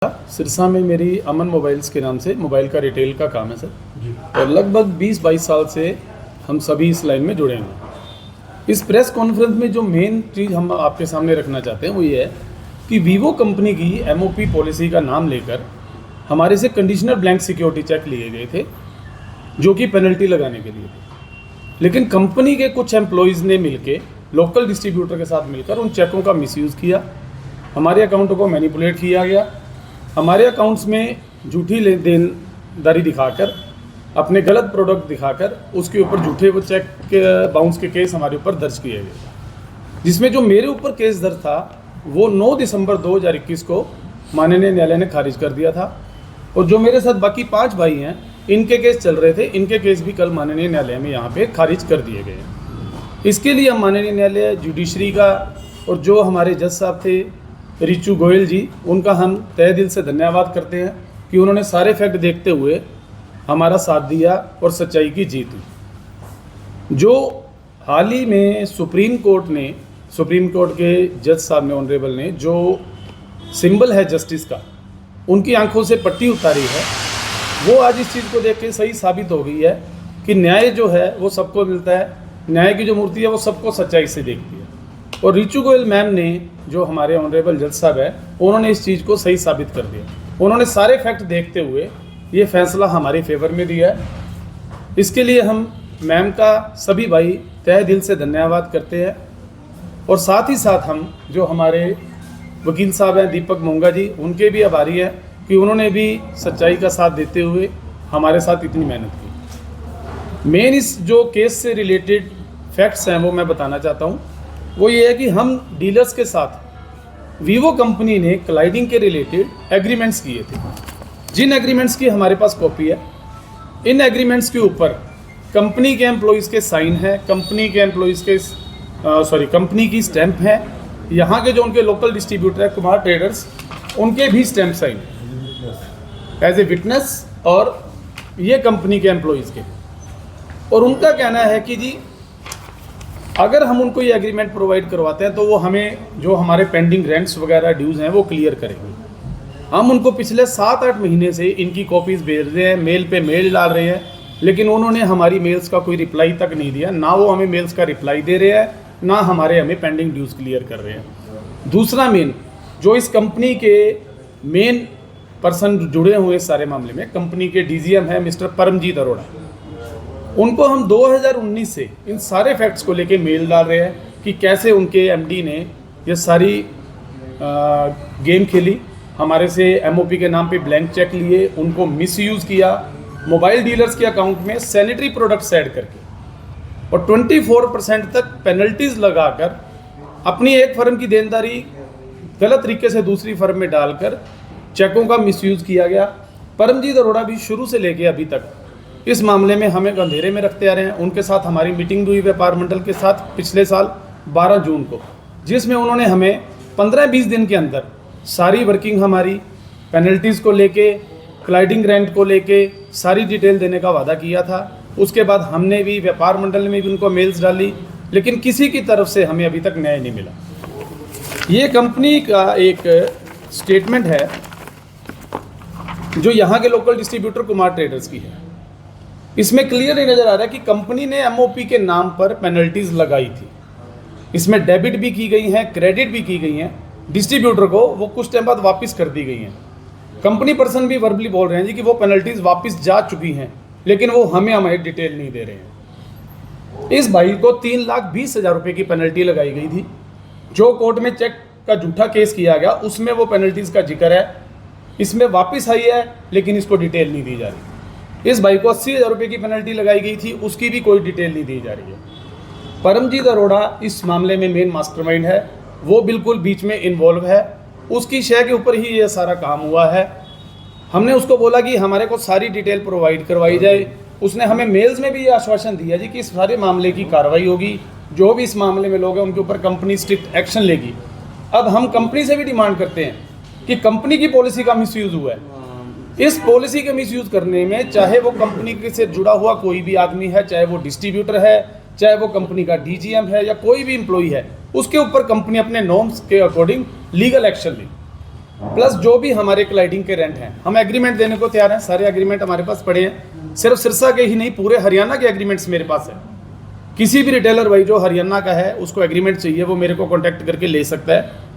सिरसा में मेरी अमन मोबाइल्स के नाम से मोबाइल का रिटेल का काम है सर जी। और लगभग 20-22 साल से हम सभी इस लाइन में जुड़े हैं। इस प्रेस कॉन्फ्रेंस में जो मेन चीज़ हम आपके सामने रखना चाहते हैं वो ये है कि वीवो कंपनी की MOP पॉलिसी का नाम लेकर हमारे से कंडीशनल ब्लैंक सिक्योरिटी चेक लिए गए थे जो कि पेनल्टी लगाने के लिए थे, लेकिन कंपनी के कुछ एम्प्लॉयज़ ने मिलकर लोकल डिस्ट्रीब्यूटर के साथ मिलकर उन चेकों का मिसयूज़ किया, हमारे अकाउंटों को मैनिपुलेट किया गया, हमारे अकाउंट्स में झूठी लेन देनदारी दिखाकर, अपने गलत प्रोडक्ट दिखाकर उसके ऊपर झूठे वो चेक के बाउंस के केस हमारे ऊपर दर्ज किए गए, जिसमें जो मेरे ऊपर केस दर्ज था वो 9 दिसंबर 2021 को माननीय न्यायालय ने खारिज कर दिया था। और जो मेरे साथ बाकी 5 भाई हैं इनके केस चल रहे थे, इनके केस भी कल माननीय न्यायालय में यहाँ पे खारिज कर दिए गए। इसके लिए हम माननीय न्यायालय जुडिशरी का और जो हमारे जज साहब थे रिचू गोयल जी, उनका हम तहे दिल से धन्यवाद करते हैं कि उन्होंने सारे फैक्ट देखते हुए हमारा साथ दिया और सच्चाई की जीत हुई। जो हाल ही में सुप्रीम कोर्ट के जज साहब ने, ऑनरेबल ने, जो सिंबल है जस्टिस का, उनकी आंखों से पट्टी उतारी है, वो आज इस चीज़ को देख के सही साबित हो गई है कि न्याय जो है वो सबको मिलता है, न्याय की जो मूर्ति है वो सबको सच्चाई से देखती है। और रिचू गोयल मैम ने, जो हमारे ऑनरेबल जज साहब है, उन्होंने इस चीज़ को सही साबित कर दिया। उन्होंने सारे फैक्ट देखते हुए ये फैसला हमारे फेवर में दिया है। इसके लिए हम मैम का सभी भाई तहे दिल से धन्यवाद करते हैं। और साथ ही साथ हम जो हमारे वकील साहब हैं दीपक मोंगा जी, उनके भी आभारी हैं कि उन्होंने भी सच्चाई का साथ देते हुए हमारे साथ इतनी मेहनत की। मेन इस जो केस से रिलेटेड फैक्ट्स हैं वो मैं बताना चाहता हूँ। वो ये है कि हम डीलर्स के साथ वीवो कंपनी ने क्लाइडिंग के रिलेटेड एग्रीमेंट्स किए थे, जिन एग्रीमेंट्स की हमारे पास कॉपी है। इन एग्रीमेंट्स के ऊपर कंपनी के एम्प्लॉयज़ के साइन है, कंपनी की स्टैंप है, यहाँ के जो उनके लोकल डिस्ट्रीब्यूटर है कुमार ट्रेडर्स, उनके भी stamp sign as a witness, और ये कंपनी के एम्प्लॉयज़ के। और उनका कहना है कि जी अगर हम उनको ये एग्रीमेंट प्रोवाइड करवाते हैं तो वो हमें जो हमारे पेंडिंग रेंट्स वगैरह ड्यूज़ हैं वो क्लियर करेंगे। हम उनको पिछले 7-8 महीने से इनकी कॉपीज़ भेज रहे हैं, मेल पे मेल डाल रहे हैं, लेकिन उन्होंने हमारी मेल्स का कोई रिप्लाई तक नहीं दिया। ना वो हमें मेल्स का रिप्लाई दे रहे हैं, ना हमारे हमें पेंडिंग ड्यूज़ क्लियर कर रहे हैं। दूसरा मेन, जो इस कंपनी के मेन पर्सन जुड़े हुए सारे मामले में, कंपनी के DGM है मिस्टर परमजीत अरोड़ा, उनको हम 2019 से इन सारे फैक्ट्स को लेके मेल डाल रहे हैं कि कैसे उनके MD ने ये सारी गेम खेली, हमारे से MOP के नाम पे ब्लैंक चेक लिए, उनको मिसयूज़ किया, मोबाइल डीलर्स के अकाउंट में सैनिटरी प्रोडक्ट्स ऐड करके और 24% तक पेनल्टीज़ लगाकर अपनी एक फर्म की देनदारी गलत तरीके से दूसरी फर्म में डालकर चेकों का मिसयूज़ किया गया। परमजीत अरोड़ा भी शुरू से लेके अभी तक इस मामले में हमें अंधेरे में रखते आ रहे हैं। उनके साथ हमारी मीटिंग हुई व्यापार मंडल के साथ पिछले साल 12 जून को, जिसमें उन्होंने हमें 15-20 दिन के अंदर सारी वर्किंग हमारी पेनल्टीज़ को लेके, क्लाइडिंग रेंट को लेके सारी डिटेल देने का वादा किया था। उसके बाद हमने भी व्यापार मंडल में भी उनको मेल्स डाली, लेकिन किसी की तरफ से हमें अभी तक न्याय नहीं मिला। ये कंपनी का एक स्टेटमेंट है जो यहाँ के लोकल डिस्ट्रीब्यूटर कुमार ट्रेडर्स की है। इसमें क्लियरली नज़र आ रहा है कि कंपनी ने MOP के नाम पर पेनल्टीज़ लगाई थी। इसमें डेबिट भी की गई हैं, क्रेडिट भी की गई हैं। डिस्ट्रीब्यूटर को वो कुछ टाइम बाद वापस कर दी गई हैं। कंपनी पर्सन भी वर्बली बोल रहे हैं जी कि वो पेनल्टीज़ वापस जा चुकी हैं, लेकिन वो हमें डिटेल नहीं दे रहे हैं। इस भाई को 3,20,000 रुपये की पेनल्टी लगाई गई थी। जो कोर्ट में चेक का झूठा केस किया गया उसमें वो पेनल्टीज़ का जिक्र है, इसमें वापस आई है, लेकिन इसको डिटेल नहीं दी जा रही। इस भाई को 80,000 रुपये की पेनल्टी लगाई गई थी, उसकी भी कोई डिटेल नहीं दी जा रही है। परमजीत अरोड़ा इस मामले में मेन मास्टरमाइंड है, वो बिल्कुल बीच में इन्वॉल्व है, उसकी शय के ऊपर ही ये सारा काम हुआ है। हमने उसको बोला कि हमारे को सारी डिटेल प्रोवाइड करवाई जाए। उसने हमें मेल्स में भी ये आश्वासन दिया जी कि इस सारे मामले की कार्रवाई होगी, जो भी इस मामले में लोग हैं उनके ऊपर कंपनी स्ट्रिक्ट एक्शन लेगी। अब हम कंपनी से भी डिमांड करते हैं कि कंपनी की पॉलिसी का मिसयूज़ हुआ है। इस पॉलिसी के मिसयूज़ करने में चाहे वो कंपनी से जुड़ा हुआ कोई भी आदमी है, चाहे वो डिस्ट्रीब्यूटर है, चाहे वो कंपनी का DGM है या कोई भी एम्प्लॉई है, उसके ऊपर कंपनी अपने नॉर्म्स के अकॉर्डिंग लीगल एक्शन ली। प्लस जो भी हमारे क्लाइडिंग के रेंट हैं, हम एग्रीमेंट देने को तैयार हैं। सारे एग्रीमेंट हमारे पास पड़े हैं, सिर्फ सिरसा के ही नहीं, पूरे हरियाणा के एग्रीमेंट्स मेरे पास है। किसी भी रिटेलर भाई जो हरियाणा का है, उसको एग्रीमेंट चाहिए, वो मेरे को कॉन्टैक्ट करके ले सकता है।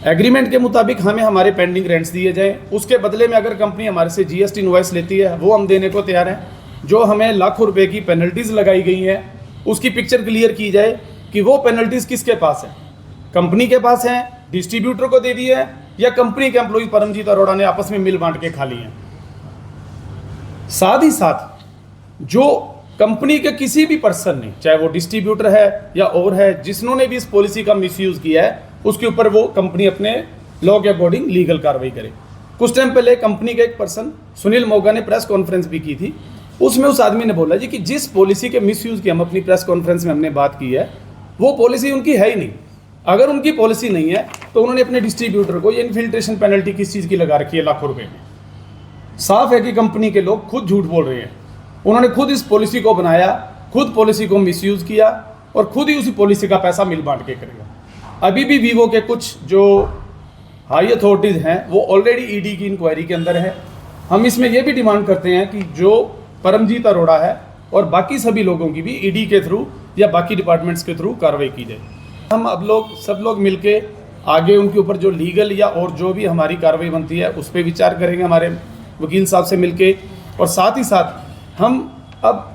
एग्रीमेंट के मुताबिक हमें हमारे पेंडिंग रेंट्स दिए जाएं, उसके बदले में अगर कंपनी हमारे से जीएसटी इनवॉइस लेती है, वो हम देने को तैयार हैं। जो हमें लाखों रुपए की पेनल्टीज लगाई गई हैं, उसकी पिक्चर क्लियर की जाए कि वो पेनल्टीज किसके पास है, कंपनी के पास है, डिस्ट्रीब्यूटर को दे दी है, या कंपनी के एम्प्लॉय परमजीत अरोड़ा ने आपस में मिल बांट के खा ली है। साथ ही साथ जो कंपनी के किसी भी पर्सन ने, चाहे वो डिस्ट्रीब्यूटर है या और है, जिन्होंने भी इस पॉलिसी का मिसयूज किया है, उसके ऊपर वो कंपनी अपने लॉ के अकॉर्डिंग लीगल कार्रवाई करे। कुछ टाइम पहले कंपनी का एक पर्सन सुनील मोगा ने प्रेस कॉन्फ्रेंस भी की थी, उसमें उस आदमी ने बोला जी कि जिस पॉलिसी के मिसयूज की हम अपनी प्रेस कॉन्फ्रेंस में हमने बात की है, वो पॉलिसी उनकी है ही नहीं। अगर उनकी पॉलिसी नहीं है तो उन्होंने अपने डिस्ट्रीब्यूटर को ये इन्फिल्ट्रेशन पेनल्टी किस चीज़ की लगा रखी है, लाखों रुपए में। साफ है कि कंपनी के लोग खुद झूठ बोल रहे हैं। उन्होंने खुद इस पॉलिसी को बनाया, खुद पॉलिसी को मिसयूज किया और खुद ही उसी पॉलिसी का पैसा मिल बांट के करेगा। अभी भी वीवो के कुछ जो हाई अथॉरिटीज़ हैं वो ऑलरेडी ईडी की इंक्वायरी के अंदर है। हम इसमें ये भी डिमांड करते हैं कि जो परमजीत अरोड़ा है और बाकी सभी लोगों की भी ईडी के थ्रू या बाकी डिपार्टमेंट्स के थ्रू कार्रवाई की जाए। हम अब सब लोग मिलके आगे उनके ऊपर जो लीगल या और जो भी हमारी कार्रवाई बनती है उस पर विचार करेंगे हमारे वकील साहब से मिलके। और साथ ही साथ हम अब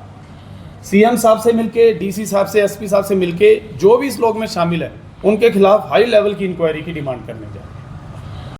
सीएम साहब से मिलके, डीसी साहब से, एसपी साहब से मिलके जो भी इस लोग में शामिल है उनके खिलाफ हाई लेवल की इंक्वायरी की डिमांड करने जाए।